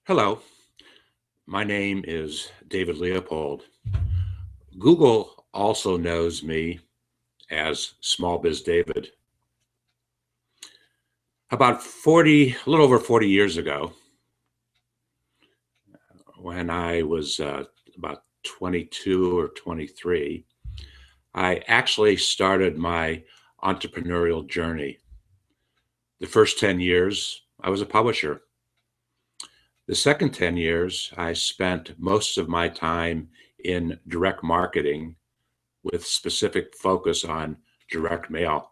Hello, my name is David Leopold. Google also knows me as SmallBizDavid. A little over 40 years ago, when I was about 22 or 23, I actually started my entrepreneurial journey. The first 10 years, I was a publisher. The second 10 years, I spent most of my time in direct marketing with specific focus on direct mail.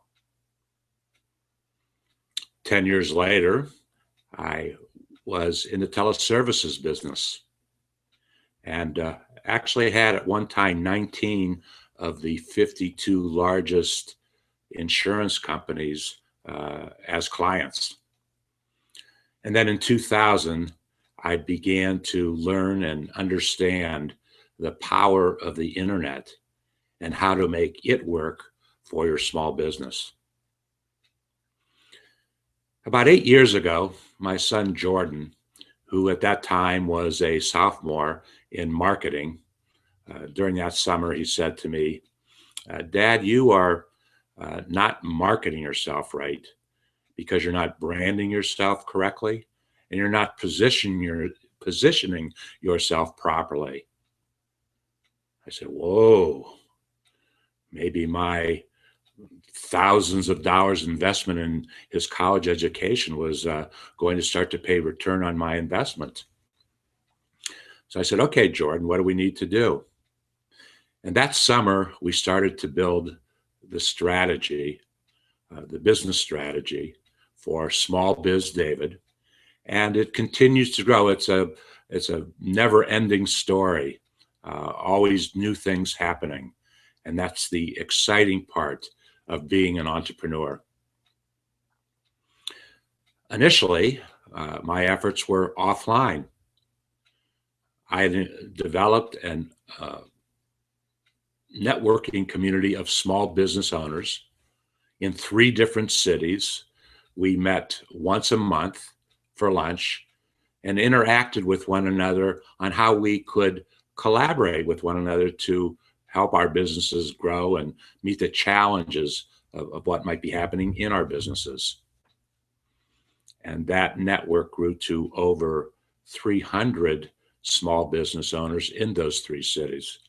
10 years later, I was in the teleservices business and actually had at one time 19 of the 52 largest insurance companies as clients. And then in 2000, I began to learn and understand the power of the internet and how to make it work for your small business. About 8 years ago, my son Jordan, who at that time was a sophomore in marketing, during that summer, he said to me, Dad, you are not marketing yourself right because you're not branding yourself correctly and you're not positioning yourself properly. I said, whoa, maybe my thousands of dollars investment in his college education was going to start to pay return on my investment. So I said, okay, Jordan, what do we need to do? And that summer, we started to build the strategy, the business strategy for SmallBizDavid, and it continues to grow. It's a never-ending story, always new things happening, and that's the exciting part of being an entrepreneur. Initially, my efforts were offline. I developed an networking community of small business owners in 3 different cities. We met once a month for lunch and interacted with one another on how we could collaborate with one another to help our businesses grow and meet the challenges of what might be happening in our businesses. And that network grew to over 300 small business owners in those 3 cities.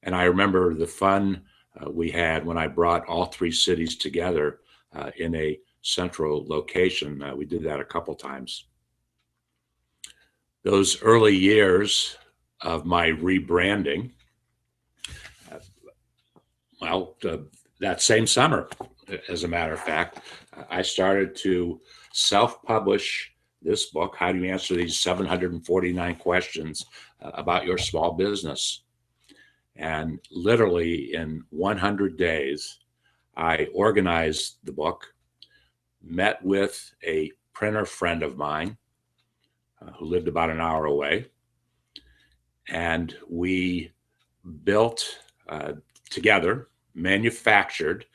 And I remember the fun we had when I brought all 3 cities together in a central location. We did that a couple times. Those early years of my rebranding, that same summer, as a matter of fact, I started to self-publish this book, How Do You Answer These 749 Questions About Your Small Business? And literally in 100 days, I organized the book, met with a printer friend of mine who lived about an hour away, and we built together, manufactured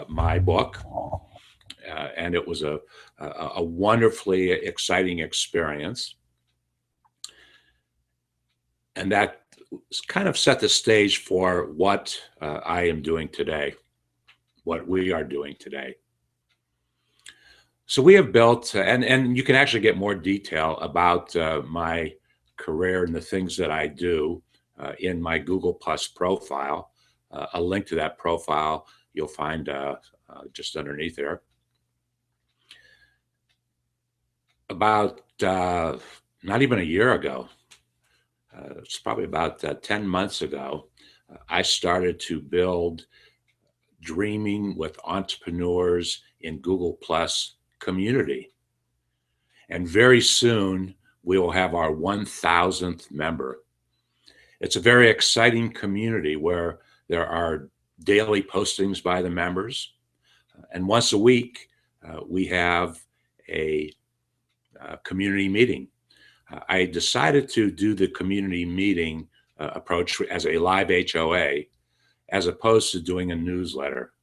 my book, and it was a wonderfully exciting experience. And that kind of set the stage for what I am doing today, what we are doing today. So we have built, and you can actually get more detail about my career and the things that I do in my Google Plus profile. A link to that profile you'll find just underneath there. About not even a year ago, it's probably about 10 months ago, I started to build Dreaming with Entrepreneurs in Google Plus community. And very soon, we will have our 1,000th member. It's a very exciting community where there are daily postings by the members. And once a week, we have a community meeting. I decided to do the community meeting approach as a live HOA, as opposed to doing a newsletter,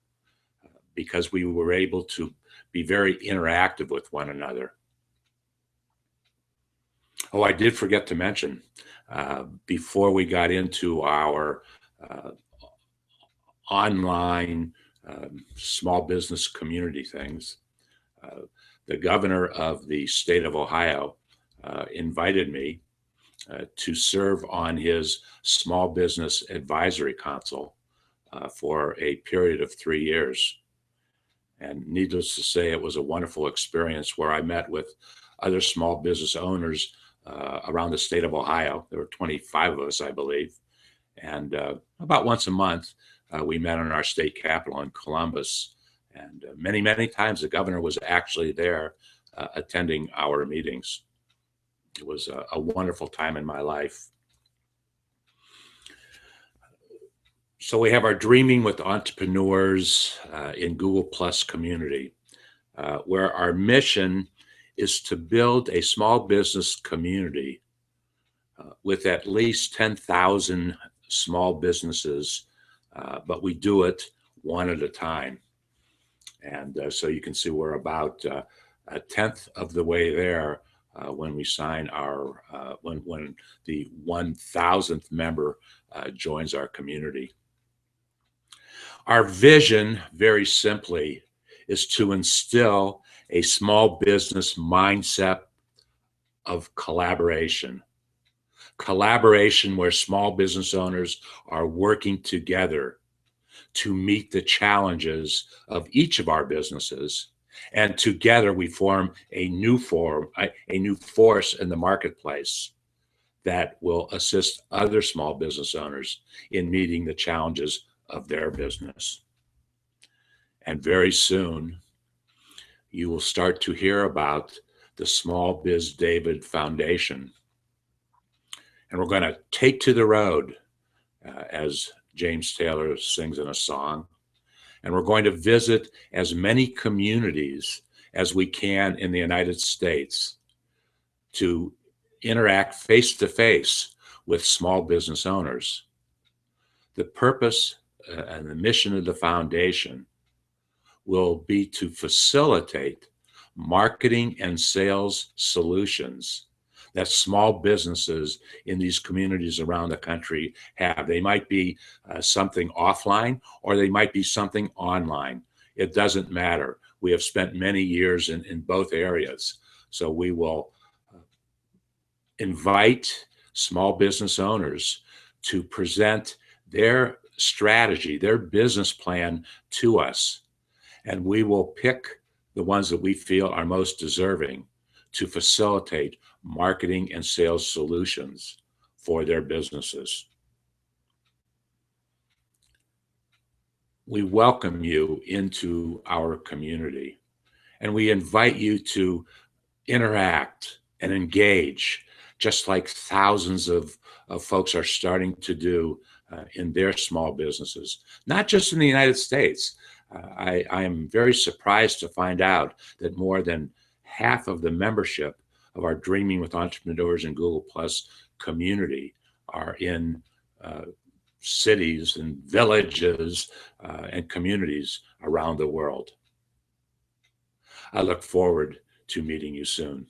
because we were able to be very interactive with one another. Oh, I did forget to mention, before we got into our uh, online small business community things, uh, the governor of the state of Ohio invited me to serve on his Small Business Advisory Council for a period of 3 years. And needless to say, it was a wonderful experience where I met with other small business owners around the state of Ohio. There were 25 of us, I believe. And about once a month, we met in our state capital in Columbus. And many, many times the governor was actually there attending our meetings. It was a wonderful time in my life. So we have our Dreaming with Entrepreneurs in Google Plus community, where our mission is to build a small business community with at least 10,000 small businesses, but we do it one at a time. And so you can see we're about a tenth of the way there when we sign our, when the 1,000th member joins our community. Our vision, very simply, is to instill a small business mindset of collaboration. Collaboration where small business owners are working together to meet the challenges of each of our businesses. And together we form a new force in the marketplace that will assist other small business owners in meeting the challenges of their business. And very soon, you will start to hear about the SmallBizDavid Foundation. And we're going to take to the road, as James Taylor sings in a song. And we're going to visit as many communities as we can in the United States to interact face to face with small business owners. The purpose and the mission of the foundation will be to facilitate marketing and sales solutions that small businesses in these communities around the country have. They might be something offline or they might be something online. It doesn't matter. We have spent many years in both areas. So we will invite small business owners to present their strategy, their business plan to us. And we will pick the ones that we feel are most deserving to facilitate marketing and sales solutions for their businesses. We welcome you into our community and we invite you to interact and engage just like thousands of folks are starting to do in their small businesses, not just in the United States. I am very surprised to find out that more than half of the membership of our Dreaming with Entrepreneurs and Google Plus community are in cities and villages and communities around the world. I look forward to meeting you soon.